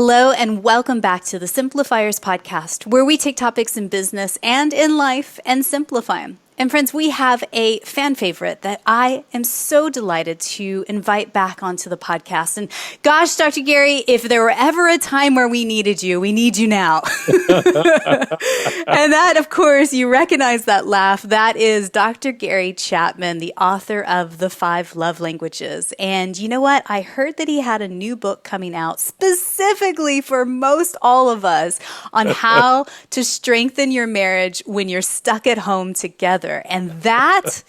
Hello and welcome back to the Simplifiers podcast, where we take topics in business and in life and simplify them. And friends, we have a fan favorite that I am so delighted to invite back onto the podcast. And gosh, Dr. Gary, if there were ever a time where we needed you, we need you now. And that, of course, you recognize that laugh. That is Dr. Gary Chapman, the author of The 5 Love Languages. And you know what? I heard that he had a new book coming out specifically for most all of us on how to strengthen your marriage when you're stuck at home together. And that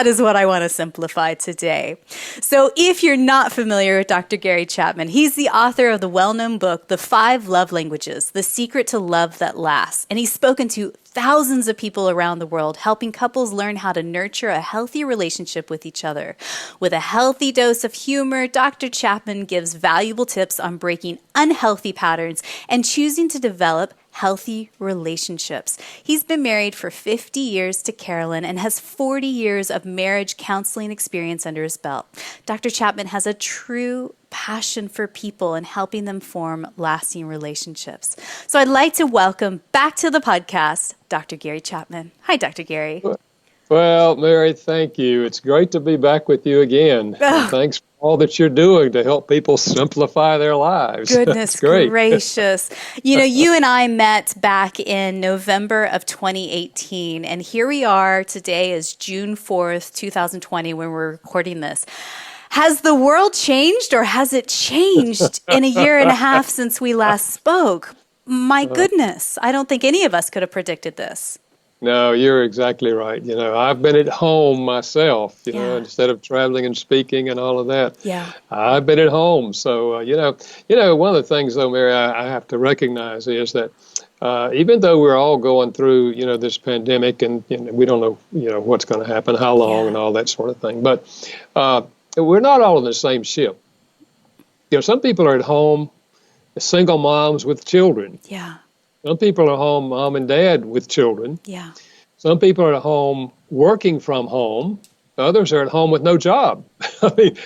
is what I want to simplify today. So if you're not familiar with Dr. Gary Chapman, he's the author of the well-known book, The 5 Love Languages, The Secret to Love That Lasts. And he's spoken to thousands of people around the world, helping couples learn how to nurture a healthy relationship with each other. With a healthy dose of humor, Dr. Chapman gives valuable tips on breaking unhealthy patterns and choosing to develop healthy relationships. He's been married for 50 years to Carolyn and has 40 years of marriage counseling experience under his belt. Dr. Chapman has a true passion for people and helping them form lasting relationships. So I'd like to welcome back to the podcast, Dr. Gary Chapman. Hi, Dr. Gary. Well, Mary, thank you. It's great to be back with you again. And thanks for all that you're doing to help people simplify their lives. Goodness gracious. You know, you and I met back in November of 2018, and here we are. Today is June 4th, 2020, when we're recording this. Has the world changed, or has it changed in a year and a half since we last spoke? My goodness, I don't think any of us could have predicted this. No, you're exactly right. You know, I've been at home myself, you know, instead of traveling and speaking and all of that. Yeah. I've been at home. So, you know, one of the things, though, Mary, I have to recognize is that even though we're all going through, you know, this pandemic and we don't know, you know, what's going to happen, how long and all that sort of thing. But we're not all in the same ship. You know, some people are at home, single moms with children. Yeah. Some people are home, mom and dad with children. Yeah. Some people are at home working from home. Others are at home with no job. I mean,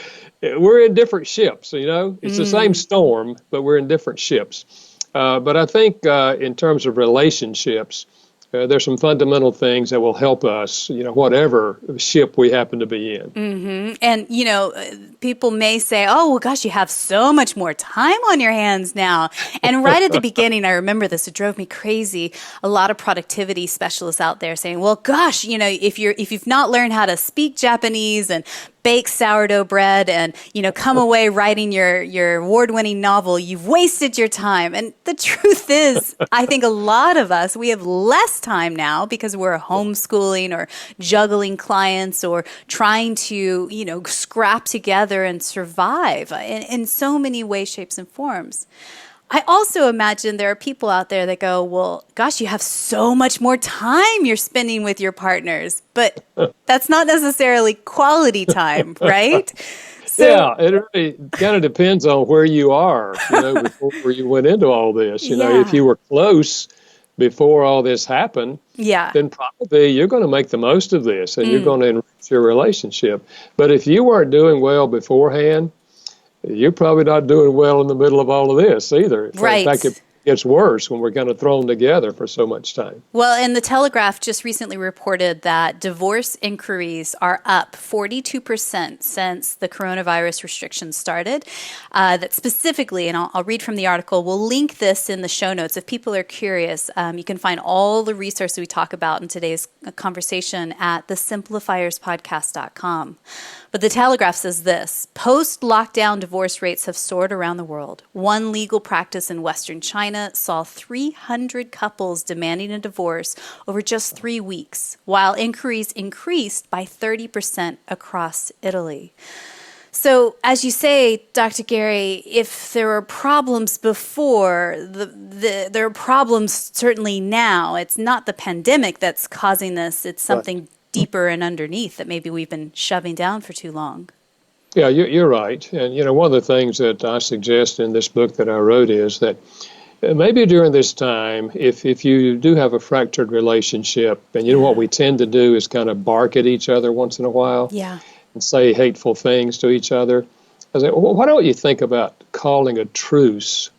we're in different ships, you know. It's the same storm, but we're in different ships. But I think in terms of relationships, there's some fundamental things that will help us, you know, whatever ship we happen to be in. Mm-hmm. And, you know, people may say, oh, well, gosh, you have so much more time on your hands now. And right at the beginning, I remember this, it drove me crazy. A lot of productivity specialists out there saying, well, gosh, you know, if you've not learned how to speak Japanese and bake sourdough bread and, you know, come away writing your award-winning novel, you've wasted your time. And the truth is, I think a lot of us, we have less time now because we're homeschooling or juggling clients or trying to, you know, scrap together and survive in so many ways, shapes, and forms. I also imagine there are people out there that go, well, gosh, you have so much more time you're spending with your partners, but that's not necessarily quality time, right? So, yeah, it really kind of depends on where you are, you know, before you went into all this. You know, if you were close before all this happened, then probably you're going to make the most of this and you're going to enrich your relationship. But if you weren't doing well beforehand, you're probably not doing well in the middle of all of this either. Right. In fact, it gets worse when we're kind of thrown together for so much time. Well, and the Telegraph just recently reported that divorce inquiries are up 42% since the coronavirus restrictions started. That specifically, and I'll read from the article, we'll link this in the show notes. If people are curious, you can find all the resources we talk about in today's conversation at thesimplifierspodcast.com. But the Telegraph says this: post-lockdown divorce rates have soared around the world. One legal practice in Western China saw 300 couples demanding a divorce over just 3 weeks, while inquiries increased by 30% across Italy. So, as you say, Dr. Gary, if there were problems before, there are problems certainly now. It's not the pandemic that's causing this. It's something deeper and underneath that maybe we've been shoving down for too long. Yeah, you're right. And, you know, one of the things that I suggest in this book that I wrote is that maybe during this time, if you do have a fractured relationship, and you know what we tend to do is kind of bark at each other once in a while and say hateful things to each other. I say, well, why don't you think about calling a truce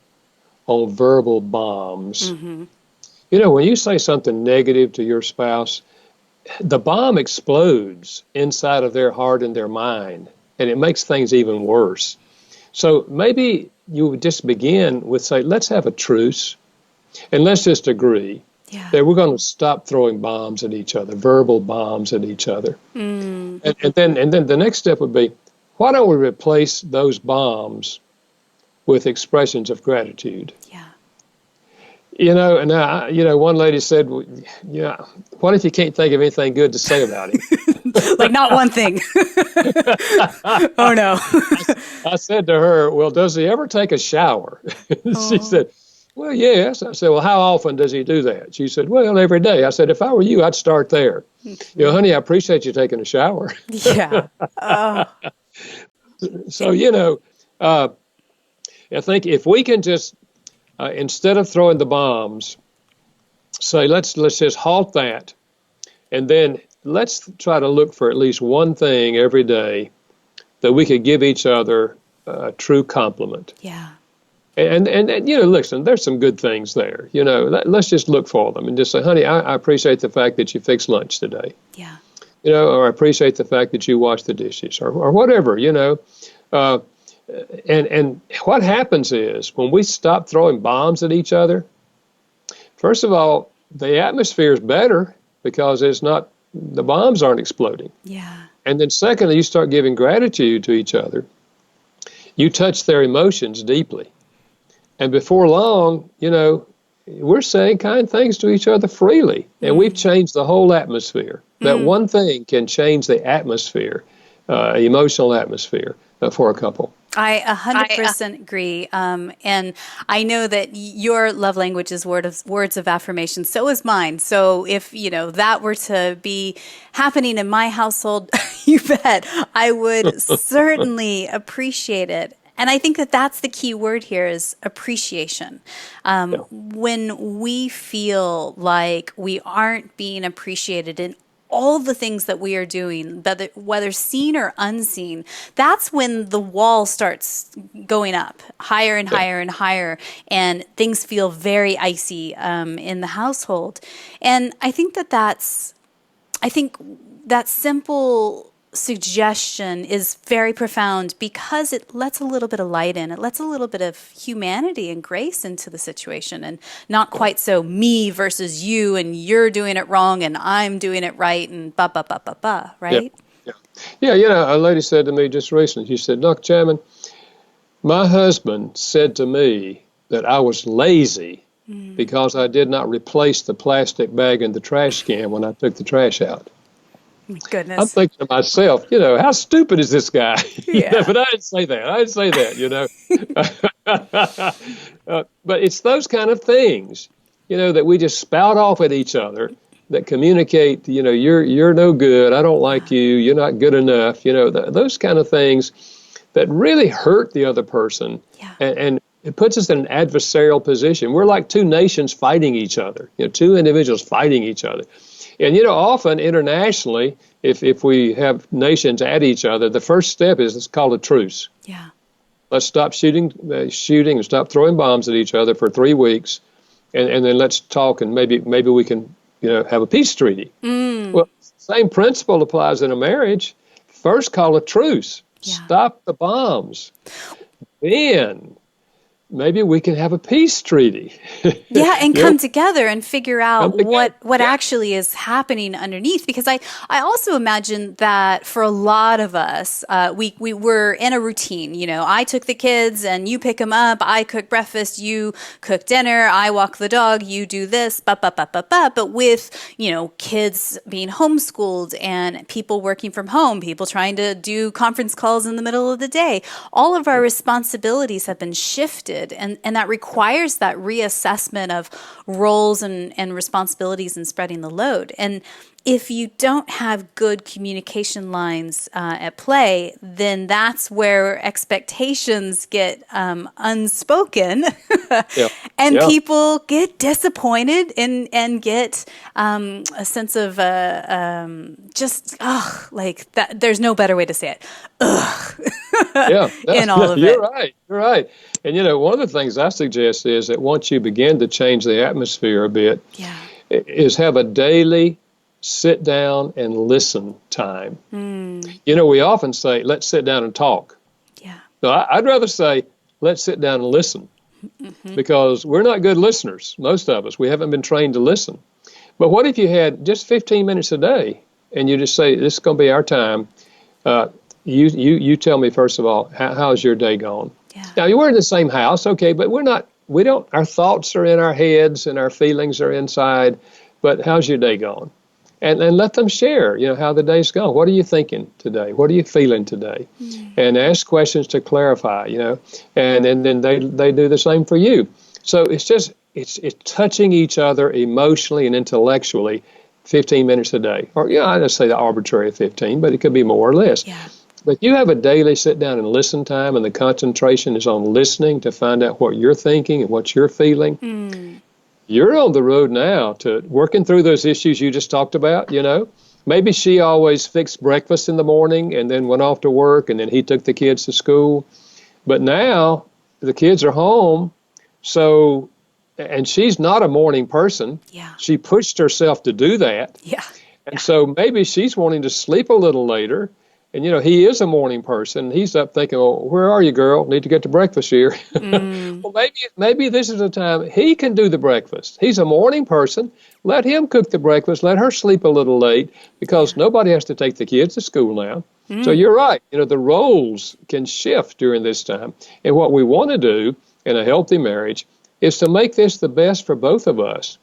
on verbal bombs. Mm-hmm. You know, when you say something negative to your spouse, the bomb explodes inside of their heart and their mind, and it makes things even worse. So maybe you would just begin with say, let's have a truce, and let's just agree that we're going to stop throwing bombs at each other, verbal bombs at each other. And then the next step would be, why don't we replace those bombs with expressions of gratitude? Yeah. You know, and one lady said, well, yeah, what if you can't think of anything good to say about him? Like not one thing. Oh, no. I said to her, well, does he ever take a shower? She said, well, yes. I said, well, how often does he do that? She said, well, every day. I said, if I were you, I'd start there. You know, honey, I appreciate you taking a shower. Yeah. Oh. So, I think if we can just, instead of throwing the bombs, say, let's just halt that. And then let's try to look for at least one thing every day that we could give each other a true compliment. Yeah. And listen, there's some good things there. You know, let's just look for them and just say, honey, I appreciate the fact that you fixed lunch today. Yeah. You know, or I appreciate the fact that you washed the dishes or whatever, you know. And what happens is when we stop throwing bombs at each other, first of all, the atmosphere is better because the bombs aren't exploding. Yeah. And then secondly, you start giving gratitude to each other. You touch their emotions deeply. And before long, you know, we're saying kind things to each other freely. And we've changed the whole atmosphere. That one thing can change the atmosphere, emotional atmosphere for a couple. I 100% agree. And I know that your love language is words of affirmation. So is mine. So if, that were to be happening in my household, you bet I would certainly appreciate it. And I think that that's the key word here is appreciation. When we feel like we aren't being appreciated in all the things that we are doing, whether seen or unseen, that's when the wall starts going up higher and higher and higher, and things feel very icy in the household. And I think that simple suggestion is very profound because it lets a little bit of light in. It lets a little bit of humanity and grace into the situation, and not quite so me versus you, and you're doing it wrong and I'm doing it right, and right? Yeah, a lady said to me just recently, she said, Dr. Chapman, my husband said to me that I was lazy because I did not replace the plastic bag in the trash can when I took the trash out. Goodness. I'm thinking to myself, how stupid is this guy? Yeah. But I didn't say that, But it's those kind of things, that we just spout off at each other that communicate, you're no good. I don't like you. You're not good enough. Those kind of things that really hurt the other person. Yeah. And it puts us in an adversarial position. We're like two nations fighting each other, two individuals fighting each other. And, often internationally, if we have nations at each other, the first step is it's called a truce. Yeah. Let's stop shooting and stop throwing bombs at each other for 3 weeks. And then let's talk and maybe we can, have a peace treaty. Well, same principle applies in a marriage. First, call a truce. Yeah. Stop the bombs. Then maybe we can have a peace treaty. Yeah, and come together and figure out what actually is happening underneath. Because I also imagine that for a lot of us, we were in a routine. I took the kids and you pick them up. I cook breakfast, you cook dinner. I walk the dog, you do this. But with kids being homeschooled and people working from home, people trying to do conference calls in the middle of the day, all of our responsibilities have been shifted. And that requires that reassessment of roles and responsibilities and spreading the load. And if you don't have good communication lines at play, then that's where expectations get unspoken, Yeah. and Yeah. people get disappointed and get a sense of just like that. There's no better way to say it. Yeah. In all of You're it. right. You're right. And one of the things I suggest is that once you begin to change the atmosphere a bit, Yeah. is have a daily sit down and listen time. We often say, let's sit down and talk. Yeah. No, I'd rather say, let's sit down and listen, because we're not good listeners, most of us. We haven't been trained to listen. But what if you had just 15 minutes a day and you just say, this is going to be our time. You tell me, first of all, how's your day gone? Yeah. Now, we're in the same house, okay, but our thoughts are in our heads and our feelings are inside. But how's your day gone? And let them share, how the day's gone. What are you thinking today? What are you feeling today? And ask questions to clarify, and then they do the same for you. So it's touching each other emotionally and intellectually 15 minutes a day. Or, I just say the arbitrary 15, but it could be more or less. Yeah. But you have a daily sit down and listen time, and the concentration is on listening to find out what you're thinking and what you're feeling. You're on the road now to working through those issues you just talked about, Maybe she always fixed breakfast in the morning and then went off to work, and then he took the kids to school. But now the kids are home, and she's not a morning person. Yeah. She pushed herself to do that. Yeah. And so maybe she's wanting to sleep a little later. And, he is a morning person. He's up thinking, well, where are you, girl? Need to get to breakfast here. Well, maybe this is the time he can do the breakfast. He's a morning person. Let him cook the breakfast. Let her sleep a little late, because nobody has to take the kids to school now. So you're right. The roles can shift during this time. And what we want to do in a healthy marriage is to make this the best for both of us.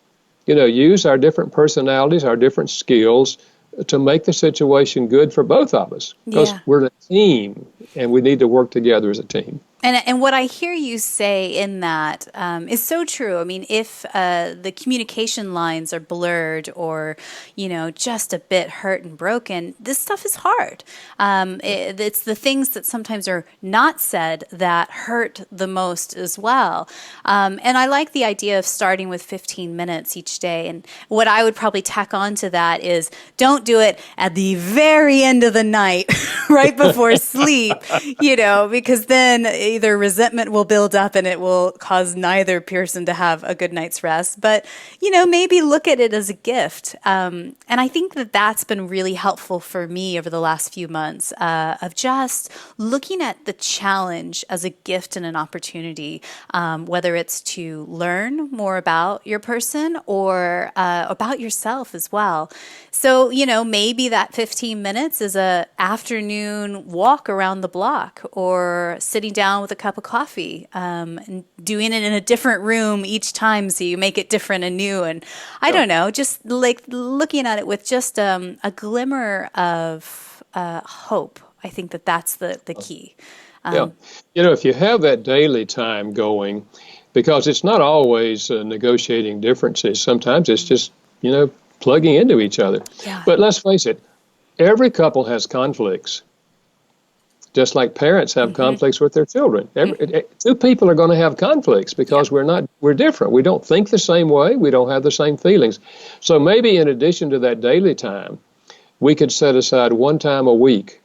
Use our different personalities, our different skills, to make the situation good for both of us, because we're a team and we need to work together as a team. And what I hear you say in that is so true. I mean, if the communication lines are blurred or, just a bit hurt and broken, this stuff is hard. It's the things that sometimes are not said that hurt the most as well. And I like the idea of starting with 15 minutes each day. And what I would probably tack on to that is don't do it at the very end of the night, right before sleep, because then either resentment will build up and it will cause neither person to have a good night's rest. But, maybe look at it as a gift. And I think that that's been really helpful for me over the last few months of just looking at the challenge as a gift and an opportunity, whether it's to learn more about your person or about yourself as well. So, maybe that 15 minutes is a afternoon walk around the block, or sitting down with a cup of coffee, and doing it in a different room each time so you make it different and new. And I don't know, just like looking at it with just a glimmer of hope. I think that's the key. If you have that daily time going, because it's not always negotiating differences. Sometimes it's just, plugging into each other. Yeah. But let's face it, every couple has conflicts. Just like parents have conflicts with their children. Two people are going to have conflicts because we're different. We don't think the same way. We don't have the same feelings. So maybe in addition to that daily time, we could set aside one time a week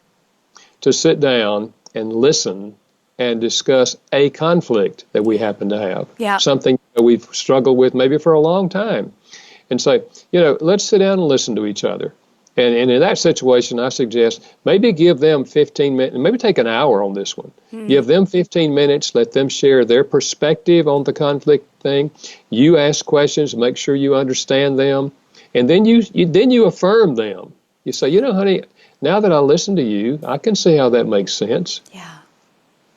to sit down and listen and discuss a conflict that we happen to have. Yeah. Something that we've struggled with maybe for a long time. And say, let's sit down and listen to each other. And in that situation, I suggest maybe give them 15 minutes, maybe take an hour on this one. Give them 15 minutes, let them share their perspective on the conflict thing. You ask questions, make sure you understand them, and then you affirm them. You say, honey, now that I listen to you, I can see how that makes sense. Yeah.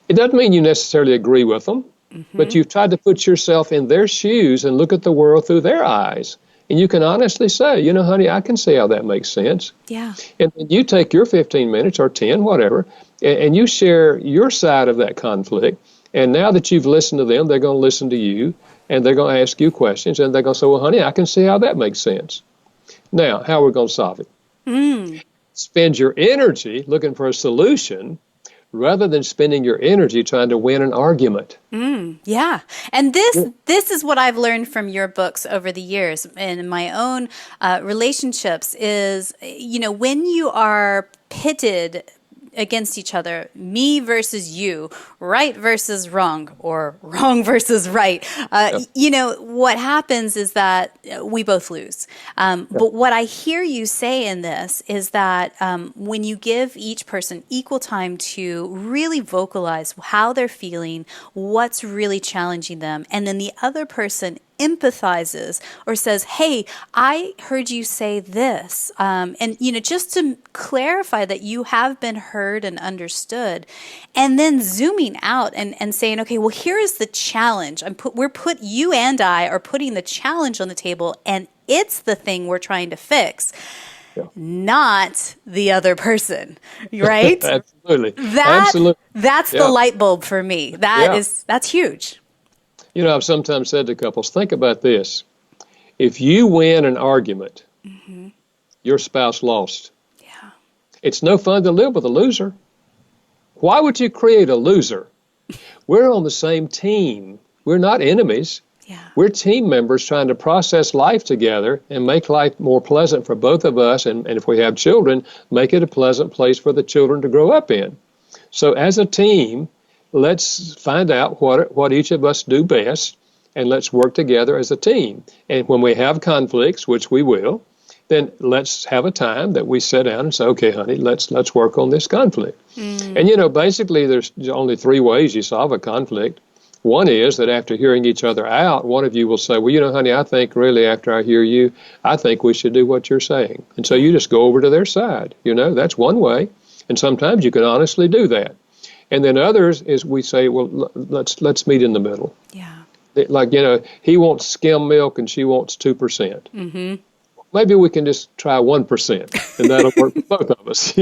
It doesn't mean you necessarily agree with them, but you've tried to put yourself in their shoes and look at the world through their eyes. And you can honestly say, honey, I can see how that makes sense. Yeah. And you take your 15 minutes or 10, whatever, and you share your side of that conflict. And now that you've listened to them, they're going to listen to you, and they're going to ask you questions, and they're going to say, well, honey, I can see how that makes sense. Now, how are we going to solve it? Spend your energy looking for a solution rather than spending your energy trying to win an argument. Yeah. And this is what I've learned from your books over the years and in my own relationships is, when you are pitted against each other, me versus you, right versus wrong, or wrong versus right. What happens is that we both lose. But what I hear you say in this is that when you give each person equal time to really vocalize how they're feeling, what's really challenging them, and then the other person empathizes or says, hey, I heard you say this. Just to clarify that you have been heard and understood, and then zooming out and saying, okay, well, here is the challenge. You and I are putting the challenge on the table, and it's the thing we're trying to fix. Yeah. Not the other person, right? Absolutely. That's the light bulb for me. That's huge. I've sometimes said to couples, think about this. If you win an argument, your spouse lost. Yeah. It's no fun to live with a loser. Why would you create a loser? We're on the same team. We're not enemies. Yeah. We're team members trying to process life together and make life more pleasant for both of us. And if we have children, make it a pleasant place for the children to grow up in. So as a team, let's find out what each of us do best, and let's work together as a team. And when we have conflicts, which we will, then let's have a time that we sit down and say, okay, honey, let's work on this conflict. And, basically, there's only three ways you solve a conflict. One is that after hearing each other out, one of you will say, well, honey, I think really after I hear you, I think we should do what you're saying. And so you just go over to their side. That's one way. And sometimes you can honestly do that. And then others is we say, well, let's meet in the middle. Yeah. Like, he wants skim milk and she wants 2%. Maybe we can just try 1%, and that'll work for both of us.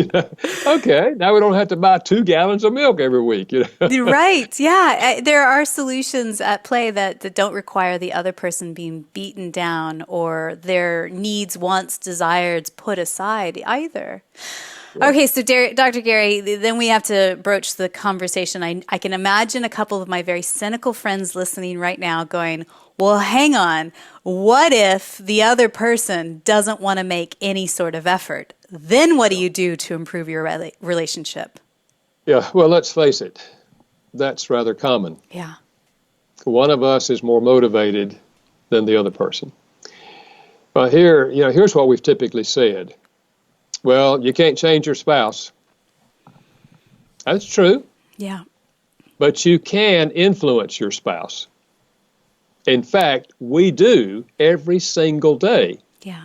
Okay, now we don't have to buy 2 gallons of milk every week. Right. Yeah. There are solutions at play that don't require the other person being beaten down or their needs, wants, desires put aside either. Okay, so Dr. Gary, then we have to broach the conversation. I can imagine a couple of my very cynical friends listening right now going, well, hang on. What if the other person doesn't want to make any sort of effort? Then what do you do to improve your relationship? Yeah, well, let's face it. That's rather common. Yeah. One of us is more motivated than the other person. But here's what we've typically said. Well, you can't change your spouse. That's true. Yeah. But you can influence your spouse. In fact, we do every single day. Yeah.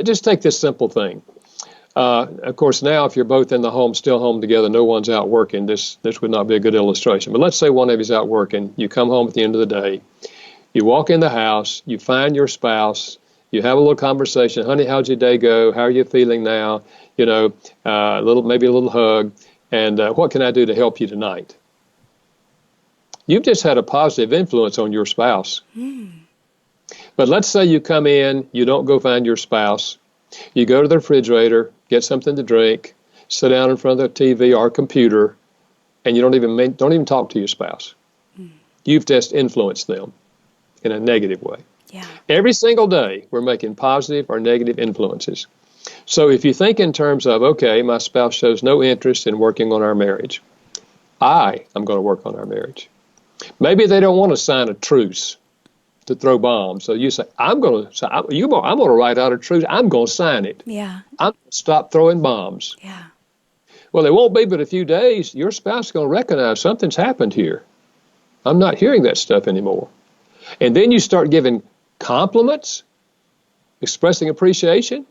Just take this simple thing. Of course, now if you're both in the home, still home together, no one's out working, this would not be a good illustration. But let's say one of you's out working. You come home at the end of the day. You walk in the house. You find your spouse. You have a little conversation. Honey, how'd your day go? How are you feeling now? Maybe a little hug. And what can I do to help you tonight? You've just had a positive influence on your spouse. But let's say you come in, you don't go find your spouse. You go to the refrigerator, get something to drink, sit down in front of the TV or computer, and you don't even talk to your spouse. You've just influenced them in a negative way. Yeah. Every single day, we're making positive or negative influences. So if you think in terms of, okay, my spouse shows no interest in working on our marriage, I am going to work on our marriage. Maybe they don't want to sign a truce to throw bombs. So you say, I'm going to write out a truce. I'm going to sign it. Yeah. I'm going to stop throwing bombs. Yeah. Well, it won't be but a few days. Your spouse is going to recognize something's happened here. I'm not hearing that stuff anymore. And then you start giving compliments, expressing appreciation,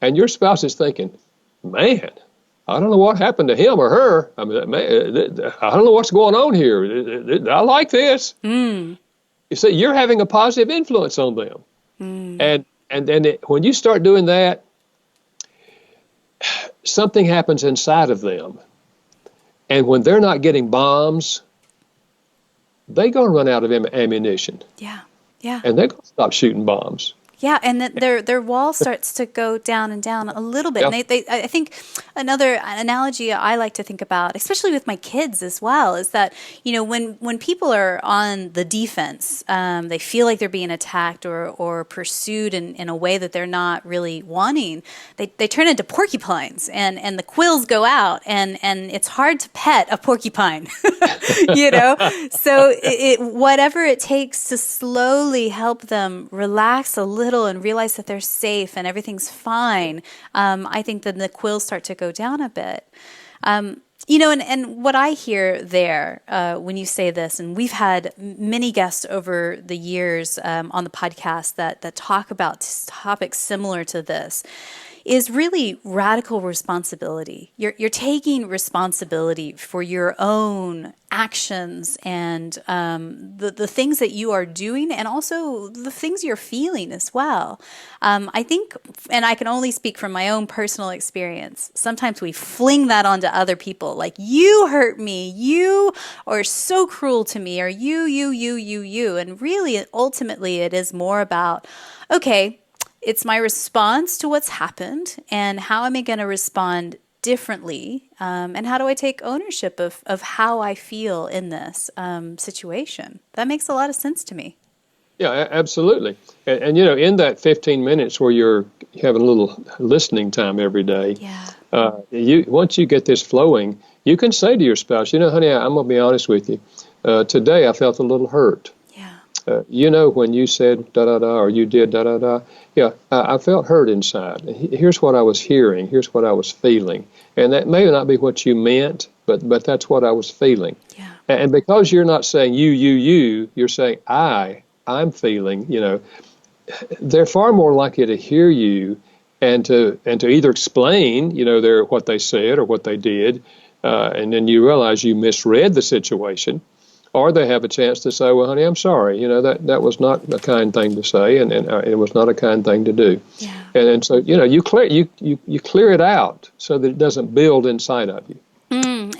and your spouse is thinking, man, I don't know what happened to him or her. I mean, I don't know what's going on here. I like this. You see, you're having a positive influence on them. And then when you start doing that, something happens inside of them. And when they're not getting bombs, they're going to run out of ammunition. Yeah. Yeah. And they're going to stop shooting bombs. Yeah, and then their wall starts to go down and down a little bit. Yeah. And I think another analogy I like to think about, especially with my kids as well, is that, when people are on the defense, they feel like they're being attacked or pursued in a way that they're not really wanting. They turn into porcupines, and the quills go out, and it's hard to pet a porcupine, So whatever it takes to slowly help them relax a little and realize that they're safe and everything's fine, I think then the quills start to go down a bit. And what I hear there when you say this, and we've had many guests over the years on the podcast that talk about topics similar to this, is really radical responsibility. You're taking responsibility for your own actions and the things that you are doing, and also the things you're feeling as well. I think, and I can only speak from my own personal experience, sometimes we fling that onto other people, like, you hurt me, you are so cruel to me, or you. And really, ultimately, it is more about, okay, it's my response to what's happened, and how am I going to respond differently, and how do I take ownership of how I feel in this situation? That makes a lot of sense to me. Yeah, absolutely. And in that 15 minutes where you're having a little listening time every day, once you get this flowing, you can say to your spouse, honey, I'm going to be honest with you. Today I felt a little hurt. When you said da-da-da, or you did da-da-da, I felt hurt inside. Here's what I was hearing. Here's what I was feeling. And that may not be what you meant, but that's what I was feeling. Yeah. And because you're not saying you're saying I'm feeling, they're far more likely to hear you and to either explain, what they said or what they did, and then you realize you misread the situation. Or they have a chance to say, well, honey, I'm sorry. That was not a kind thing to say, and it was not a kind thing to do. Yeah. And so, you clear it out so that it doesn't build inside of you.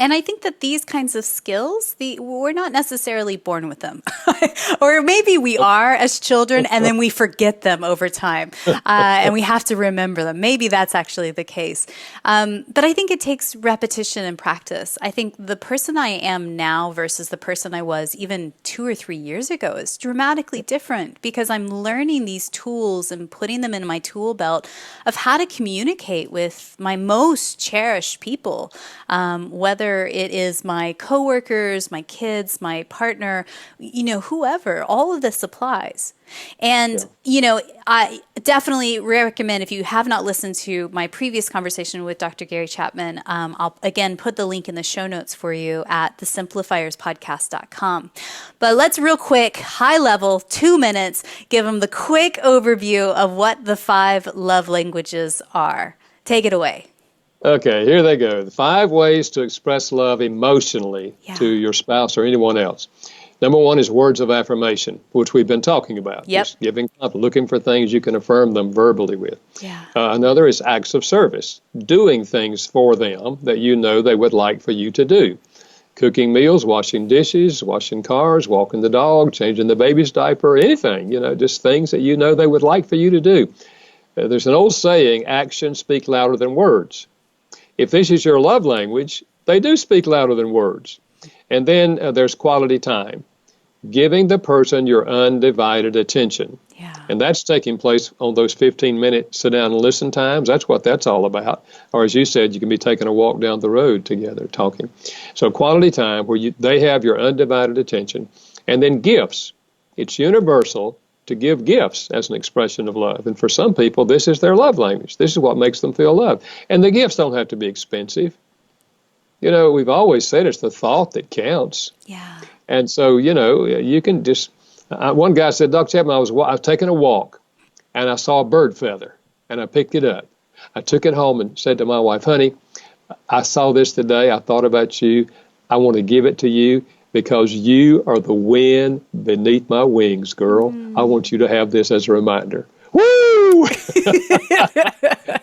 And I think that these kinds of skills, we're not necessarily born with them. Or maybe we are as children, and then we forget them over time. And we have to remember them. Maybe that's actually the case. But I think it takes repetition and practice. I think the person I am now versus the person I was even 2 or 3 years ago is dramatically different, because I'm learning these tools and putting them in my tool belt of how to communicate with my most cherished people, whether it is my coworkers, my kids, my partner, whoever. All of this applies. And, I definitely recommend, if you have not listened to my previous conversation with Dr. Gary Chapman, I'll again put the link in the show notes for you at thesimplifierspodcast.com. But let's real quick, high level, 2 minutes, give them the quick overview of what the 5 love languages are. Take it away. Okay, here they go. The 5 ways to express love emotionally to your spouse or anyone else. Number 1 is words of affirmation, which we've been talking about. Yep. Just giving, looking for things you can affirm them verbally with. Yeah. Another is acts of service, doing things for them that they would like for you to do. Cooking meals, washing dishes, washing cars, walking the dog, changing the baby's diaper, anything, just things that they would like for you to do. There's an old saying, actions speak louder than words. If this is your love language, they do speak louder than words. And then there's quality time, giving the person your undivided attention. Yeah. And that's taking place on those 15-minute sit-down and listen times. That's what that's all about. Or as you said, you can be taking a walk down the road together talking. So quality time where they have your undivided attention. And then gifts. It's universal to give gifts as an expression of love. And for some people, this is their love language. This is what makes them feel loved. And the gifts don't have to be expensive. We've always said it's the thought that counts. Yeah. And so, you can just, one guy said, Dr. Chapman, I was taking a walk and I saw a bird feather and I picked it up. I took it home and said to my wife, honey, I saw this today. I thought about you. I want to give it to you because you are the wind beneath my wings, girl. I want you to have this as a reminder. Woo!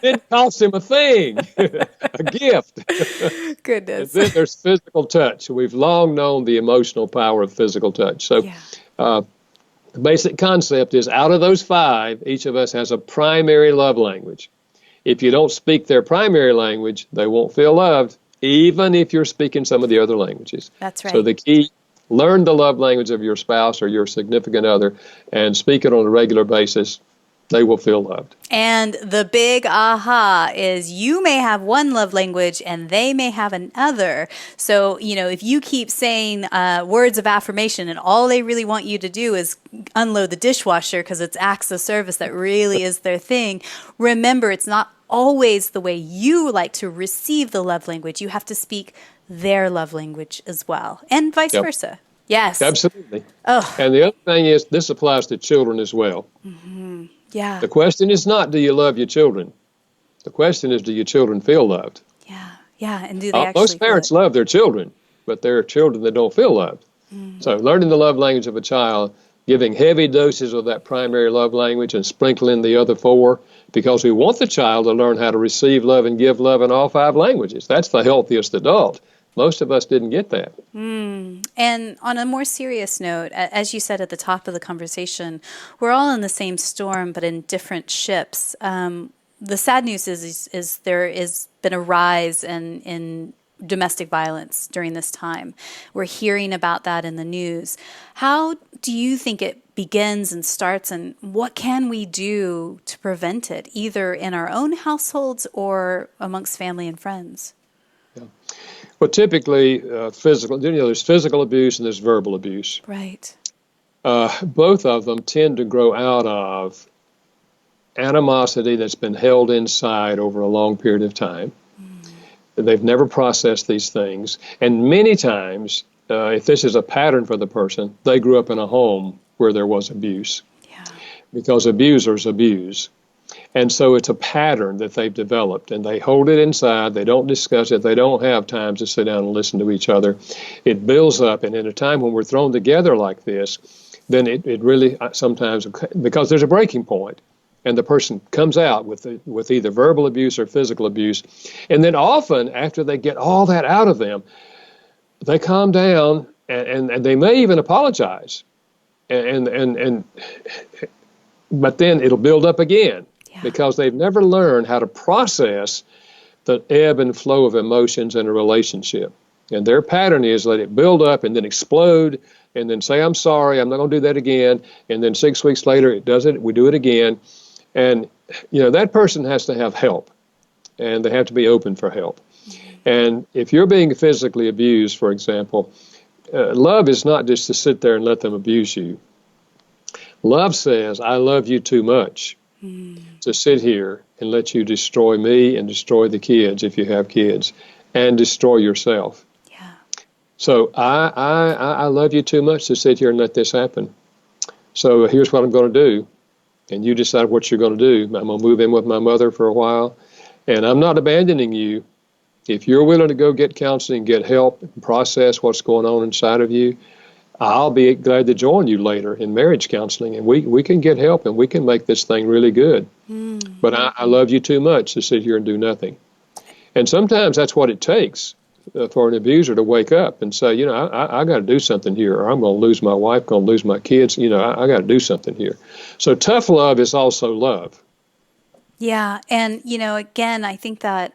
Didn't cost him a thing, a gift. Goodness. And then there's physical touch. We've long known the emotional power of physical touch. So The basic concept is out of those five, each of us has a primary love language. If you don't speak their primary language, they won't feel loved, even if you're speaking some of the other languages. That's right. So the key, learn the love language of your spouse or your significant other and speak it on a regular basis. They will feel loved. And the big aha is you may have one love language and they may have another. So, if you keep saying words of affirmation and all they really want you to do is unload the dishwasher because it's acts of service that really is their thing, remember it's not always the way you like to receive the love language. You have to speak their love language as well, and vice versa. Yes. Absolutely. Oh. And the other thing is, this applies to children as well. Mm-hmm. Yeah. The question is not, do you love your children? The question is, do your children feel loved? Yeah. Yeah. And do they actually most parents love their children, but there are children that don't feel loved. Mm. So learning the love language of a child, giving heavy doses of that primary love language and sprinkling the other four, because we want the child to learn how to receive love and give love in all five languages. That's the healthiest adult. Most of us didn't get that. And on a more serious note, as you said at the top of the conversation, we're all in the same storm, but in different ships. The sad news is there has been a rise in domestic violence during this time. We're hearing about that in the news. How do you think it begins and starts, and what can we do to prevent it, either in our own households or amongst family and friends? Yeah. Well, typically, there's physical abuse and there's verbal abuse. Right. Both of them tend to grow out of animosity that's been held inside over a long period of time. They've never processed these things. And many times, if this is a pattern for the person, they grew up in a home where there was abuse. Yeah. Because abusers abuse. And so it's a pattern that they've developed, and they hold it inside. They don't discuss it. They don't have time to sit down and listen to each other. It builds up, and in a time when we're thrown together like this, then it really sometimes, because there's a breaking point, and the person comes out with either verbal abuse or physical abuse, and then often after they get all that out of them, they calm down, and they may even apologize, but then it'll build up again. Because they've never learned how to process the ebb and flow of emotions in a relationship. And their pattern is let it build up and then explode and then say, I'm sorry, I'm not going to do that again. And then 6 weeks later, it does it, we do it again. And, that person has to have help, and they have to be open for help. And if you're being physically abused, for example, love is not just to sit there and let them abuse you. Love says, I love you too much to sit here and let you destroy me and destroy the kids, if you have kids, and destroy yourself. Yeah. So I love you too much to sit here and let this happen. So here's what I'm going to do, and you decide what you're going to do. I'm going to move in with my mother for a while, and I'm not abandoning you. If you're willing to go get counseling, get help, and process what's going on inside of you, I'll be glad to join you later in marriage counseling, and we can get help, and we can make this thing really good. But I love you too much to sit here and do nothing. And sometimes that's what it takes for an abuser to wake up and say, I got to do something here, or I'm going to lose my wife, going to lose my kids. I got to do something here. So tough love is also love. Yeah. And, again, I think that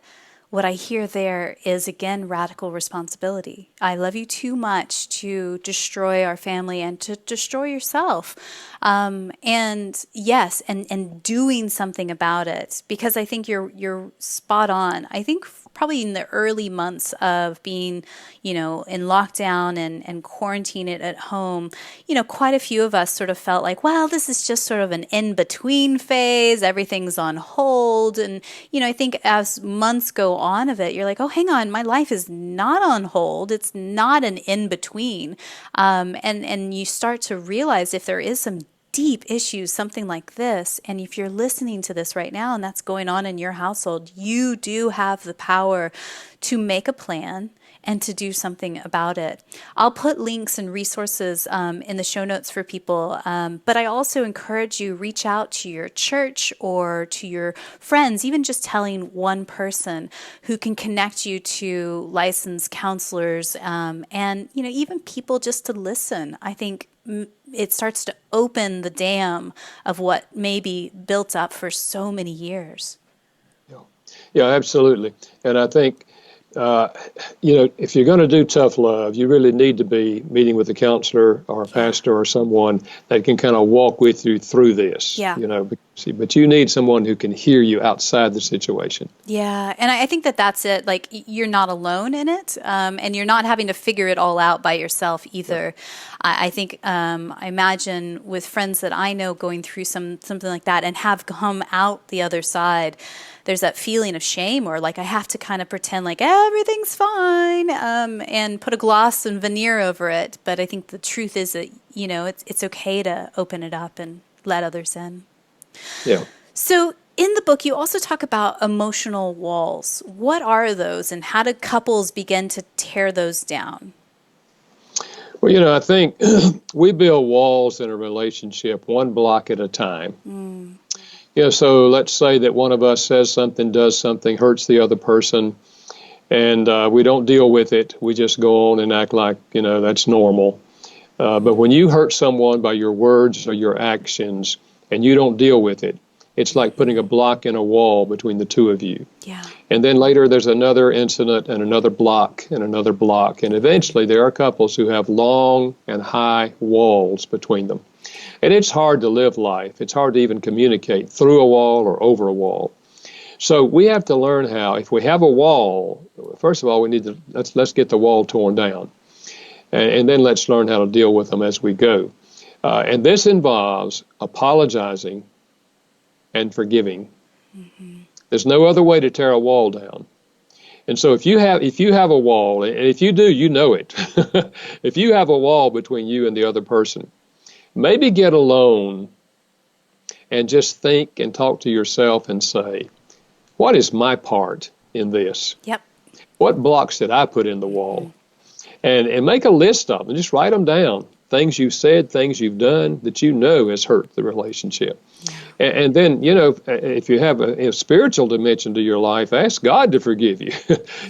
what I hear there is, again, radical responsibility. I love you too much to destroy our family and to destroy yourself. And yes, and doing something about it, because I think you're spot on. I think probably in the early months of being, in lockdown and quarantine it at home, quite a few of us sort of felt like, well, this is just sort of an in-between phase. Everything's on hold. And, I think as months go on of it, you're like, oh, hang on, my life is not on hold. It's not an in-between. And you start to realize if there is some deep issues, something like this, and if you're listening to this right now and that's going on in your household, you do have the power to make a plan and to do something about it. I'll put links and resources in the show notes for people, but I also encourage you, reach out to your church or to your friends, even just telling one person who can connect you to licensed counselors, and even people just to listen. I think it starts to open the dam of what may be built up for so many years. Yeah, absolutely. And I think, if you're going to do tough love, you really need to be meeting with a counselor or a pastor or someone that can kind of walk with you through this. Yeah. But you need someone who can hear you outside the situation. Yeah. And I think that's it. Like, you're not alone in it, and you're not having to figure it all out by yourself either. Yeah. I think, I imagine with friends that I know going through something like that and have come out the other side, there's that feeling of shame, or like I have to kind of pretend like everything's fine, and put a gloss and veneer over it. But I think the truth is that, it's okay to open it up and let others in. Yeah. So in the book, you also talk about emotional walls. What are those, and how do couples begin to tear those down? Well, I think we build walls in a relationship one block at a time. So let's say that one of us says something, does something, hurts the other person, and we don't deal with it. We just go on and act like, that's normal. But when you hurt someone by your words or your actions and you don't deal with it, it's like putting a block in a wall between the two of you. Yeah. And then later there's another incident and another block and another block. And eventually there are couples who have long and high walls between them. And it's hard to live life. It's hard to even communicate through a wall or over a wall. So we have to learn how, if we have a wall, first of all, we need to, let's get the wall torn down. And then let's learn how to deal with them as we go. And this involves apologizing and forgiving. Mm-hmm. There's no other way to tear a wall down. And so if you have a wall, and if you do, you know it. If you have a wall between you and the other person, maybe get alone and just think and talk to yourself and say, what is my part in this? Yep. What blocks did I put in the wall? And make a list of them. Just write them down. Things you've said, things you've done that has hurt the relationship. Yeah. And then, if you have a spiritual dimension to your life, ask God to forgive you,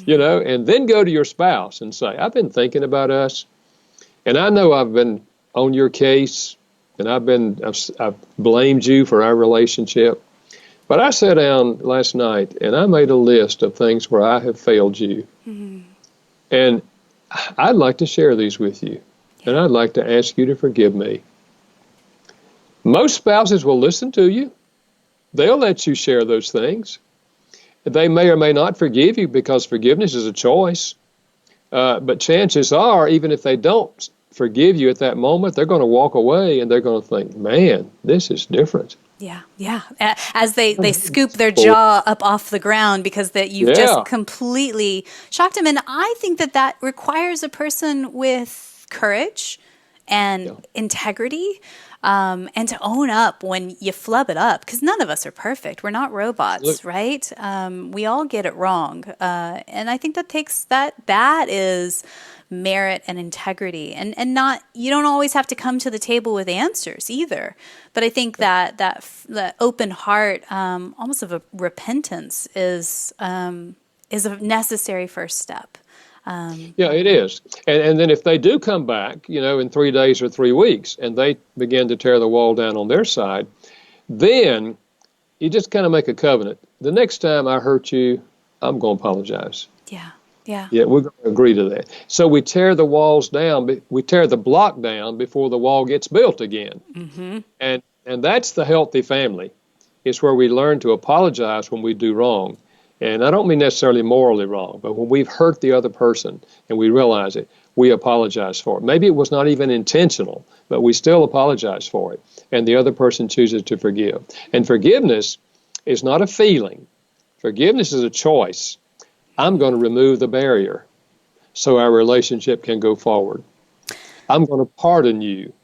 and then go to your spouse and say, I've been thinking about us, and I know I've been on your case, and I've blamed you for our relationship. But I sat down last night and I made a list of things where I have failed you. Mm-hmm. And I'd like to share these with you. And I'd like to ask you to forgive me. Most spouses will listen to you. They'll let you share those things. They may or may not forgive you because forgiveness is a choice. But chances are, even if they don't forgive you at that moment, they're going to walk away and they're going to think, man, this is different. Yeah, yeah. As they scoop their jaw up off the ground because that you've just completely shocked them. And I think that requires a person with courage and integrity, and to own up when you flub it up, because none of us are perfect. We're not robots, right? We all get it wrong. And I think that is merit and integrity, and not, you don't always have to come to the table with answers either. But I think that open heart, almost of a repentance, is a necessary first step. Yeah, it is. And then if they do come back, in 3 days or 3 weeks, and they begin to tear the wall down on their side, then you just kind of make a covenant. The next time I hurt you, I'm going to apologize. Yeah. Yeah. Yeah, we're going to agree to that. So we tear the walls down. We tear the block down before the wall gets built again. Mm-hmm. And that's the healthy family. It's where we learn to apologize when we do wrong. And I don't mean necessarily morally wrong, but when we've hurt the other person and we realize it, we apologize for it. Maybe it was not even intentional, but we still apologize for it. And the other person chooses to forgive. And forgiveness is not a feeling. Forgiveness is a choice. I'm going to remove the barrier so our relationship can go forward. I'm going to pardon you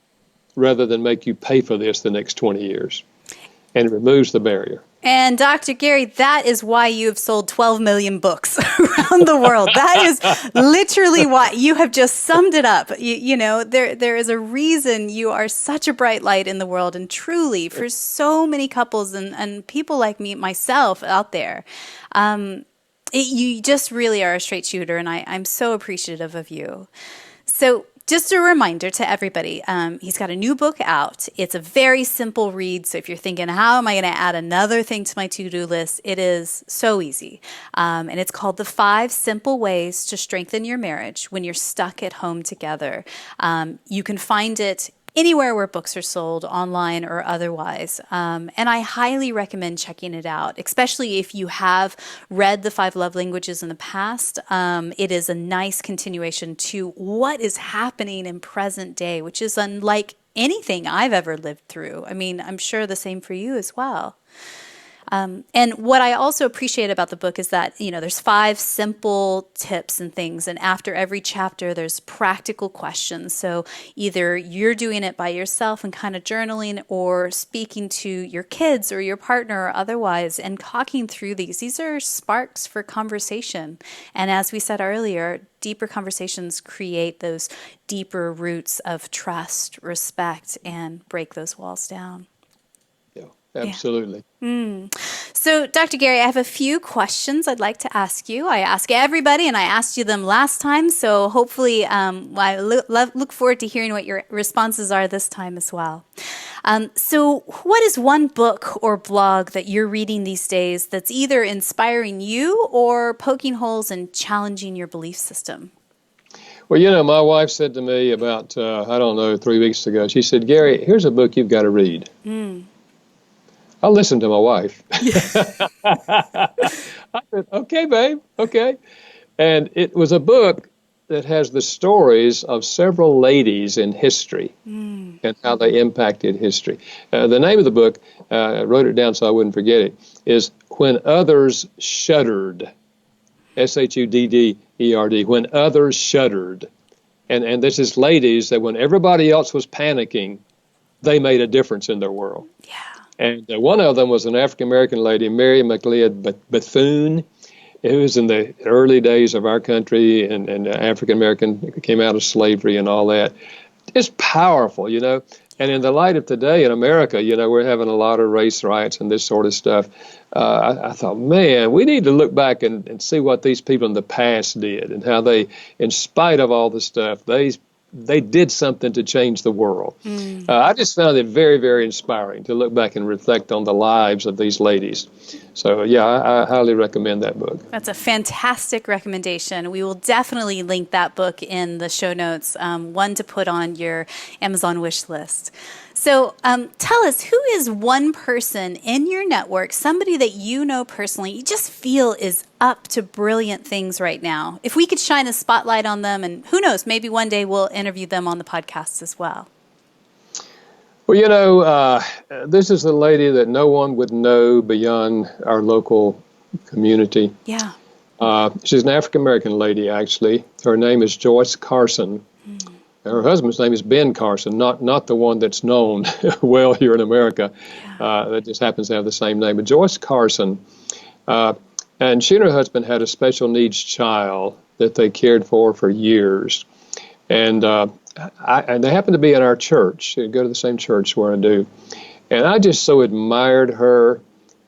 rather than make you pay for this the next 20 years. And it removes the barrier. And Dr. Gary, that is why you have sold 12 million books around the world. That is literally why you have just summed it up. There is a reason you are such a bright light in the world, and truly for so many couples and people like me, myself out there. You just really are a straight shooter, and I'm so appreciative of you. So just a reminder to everybody, he's got a new book out. It's a very simple read. So if you're thinking, how am I going to add another thing to my to-do list? It is so easy. And it's called The 5 Simple Ways to Strengthen Your Marriage When You're Stuck at Home Together. You can find it anywhere where books are sold, online or otherwise. And I highly recommend checking it out, especially if you have read the 5 love languages in the past. It is a nice continuation to what is happening in present day, which is unlike anything I've ever lived through. I mean, I'm sure the same for you as well. And what I also appreciate about the book is that, there's 5 simple tips and things. And after every chapter, there's practical questions. So either you're doing it by yourself and kind of journaling, or speaking to your kids or your partner or otherwise and talking through these. These are sparks for conversation. And as we said earlier, deeper conversations create those deeper roots of trust, respect, and break those walls down. Absolutely. Yeah. So, Dr. Gary, I have a few questions I'd like to ask you. I ask everybody, and I asked you them last time, so hopefully I look forward to hearing what your responses are this time as well. So what is one book or blog that you're reading these days that's either inspiring you or poking holes and challenging your belief system? Well, my wife said to me about, 3 weeks ago, she said, Gary, here's a book you've got to read. I listened to my wife. I said, okay, babe, okay. And it was a book that has the stories of several ladies in history and how they impacted history. The name of the book, I wrote it down so I wouldn't forget it, is When Others Shuddered, Shudderd, When Others Shuddered. And this is ladies that when everybody else was panicking, they made a difference in their world. Yeah. And one of them was an African-American lady, Mary McLeod Bethune, who was in the early days of our country, and African-American came out of slavery and all that. It's powerful, And in the light of today in America, we're having a lot of race riots and this sort of stuff. I thought, man, we need to look back and see what these people in the past did and how they, in spite of all the stuff, they did something to change the world. I just found it very, very inspiring to look back and reflect on the lives of these ladies. So, I highly recommend that book. That's a fantastic recommendation. We will definitely link that book in the show notes, one to put on your Amazon wish list. So tell us, who is one person in your network, somebody that you know personally, you just feel is up to brilliant things right now? If we could shine a spotlight on them, and who knows, maybe one day we'll interview them on the podcast as well. Well, this is a lady that no one would know beyond our local community. Yeah. She's an African-American lady, actually. Her name is Joyce Carson. Her husband's name is Ben Carson, not the one that's known well here in America. That just happens to have the same name. But Joyce Carson, and she and her husband had a special needs child that they cared for years. And they happened to be in our church. They go to the same church where I do. And I just so admired her.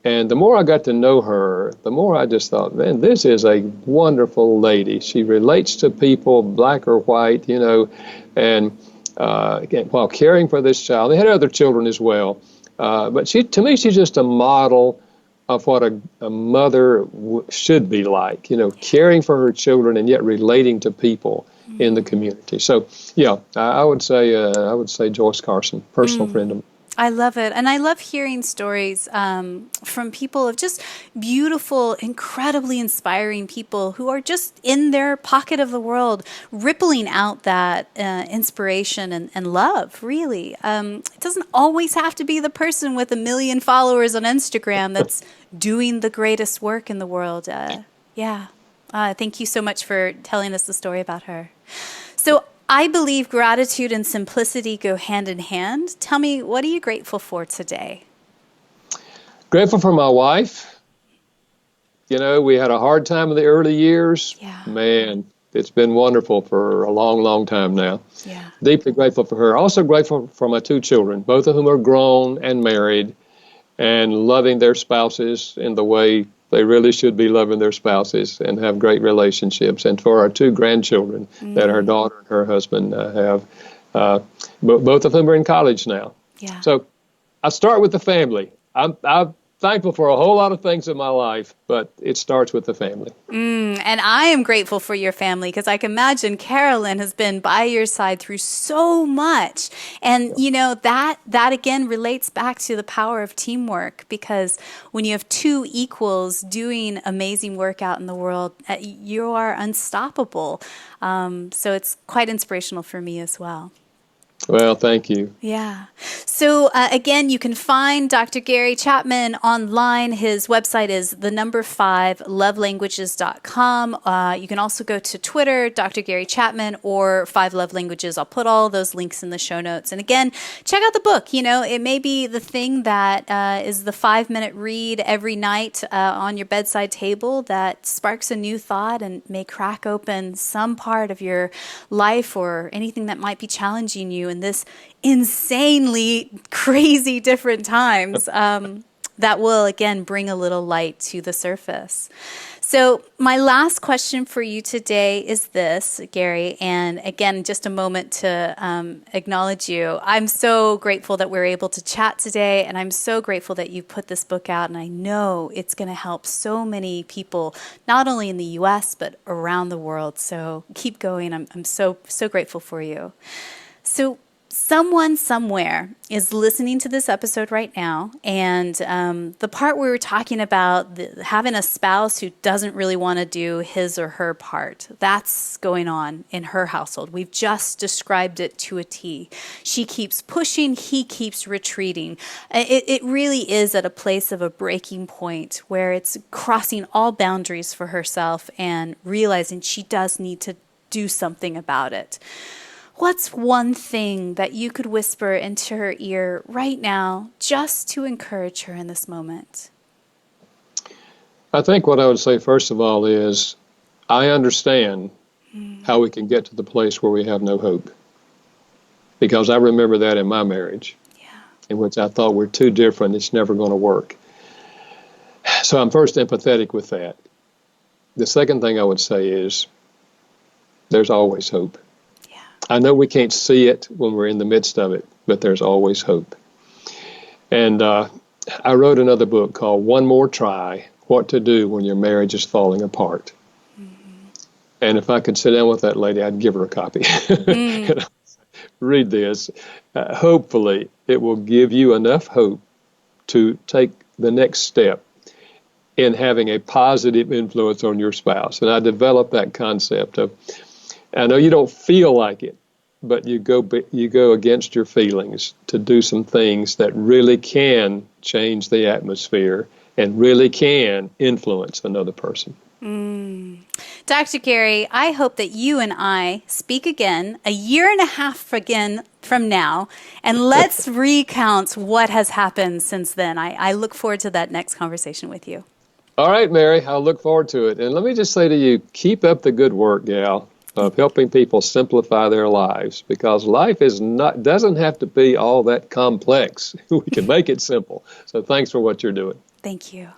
And the more I got to know her, the more I just thought, man, this is a wonderful lady. She relates to people, black or white, and while caring for this child. They had other children as well. But to me, she's just a model of what a mother should be like, caring for her children and yet relating to people in the community. So, I would say Joyce Carson, personal friend of mine. I love it. And I love hearing stories from people of just beautiful, incredibly inspiring people who are just in their pocket of the world, rippling out that inspiration and love, really. It doesn't always have to be the person with 1 million followers on Instagram that's doing the greatest work in the world. Thank you so much for telling us the story about her. So I believe gratitude and simplicity go hand in hand. Tell me, what are you grateful for today? Grateful for my wife. You know, we had a hard time in the early years. Yeah. Man, it's been wonderful for a long, long time now. Yeah. Deeply grateful for her. Also grateful for my 2 children, both of whom are grown and married and loving their spouses in the way they really should be loving their spouses and have great relationships. And for our 2 grandchildren that her daughter and her husband have, both of them are in college now. Yeah. So I start with the family. I'm thankful for a whole lot of things in my life, but it starts with the family. And I am grateful for your family because I can imagine Carolyn has been by your side through so much. And, you know, that again relates back to the power of teamwork, because when you have 2 equals doing amazing work out in the world, you are unstoppable. So it's quite inspirational for me as well. Well, thank you. Yeah. So again, you can find Dr. Gary Chapman online. His website is 5lovelanguages.com. You can also go to Twitter, Dr. Gary Chapman, or 5 Love Languages. I'll put all those links in the show notes. And again, check out the book. You know, it may be the thing that is the 5-minute read every night on your bedside table that sparks a new thought and may crack open some part of your life or anything that might be challenging you in this insanely crazy different times, that will again bring a little light to the surface. So my last question for you today is this, Gary, and again, just a moment to acknowledge you. I'm so grateful that we're able to chat today, and I'm so grateful that you put this book out, and I know it's going to help so many people, not only in the U.S., but around the world. So keep going. I'm so grateful for you. So someone somewhere is listening to this episode right now, and the part we were talking about, having a spouse who doesn't really want to do his or her part, that's going on in her household. We've just described it to a T. She keeps pushing, he keeps retreating. It really is at a place of a breaking point where it's crossing all boundaries for herself and realizing she does need to do something about it. What's one thing that you could whisper into her ear right now just to encourage her in this moment? I think what I would say, first of all, is I understand how we can get to the place where we have no hope. Because I remember that in my marriage, in which I thought we're too different, it's never going to work. So I'm first empathetic with that. The second thing I would say is there's always hope. I know we can't see it when we're in the midst of it, but there's always hope. And I wrote another book called One More Try, What to Do When Your Marriage is Falling Apart. And if I could sit down with that lady, I'd give her a copy. Read this. Hopefully, it will give you enough hope to take the next step in having a positive influence on your spouse. And I developed that concept of, I know you don't feel like it, but you go against your feelings to do some things that really can change the atmosphere and really can influence another person. Dr. Gary, I hope that you and I speak again a year and a half again from now, and let's recount what has happened since then. I look forward to that next conversation with you. All right, Mary, I'll look forward to it. And let me just say to you, keep up the good work, gal, of helping people simplify their lives, because life doesn't have to be all that complex. We can make it simple. So thanks for what you're doing. Thank you.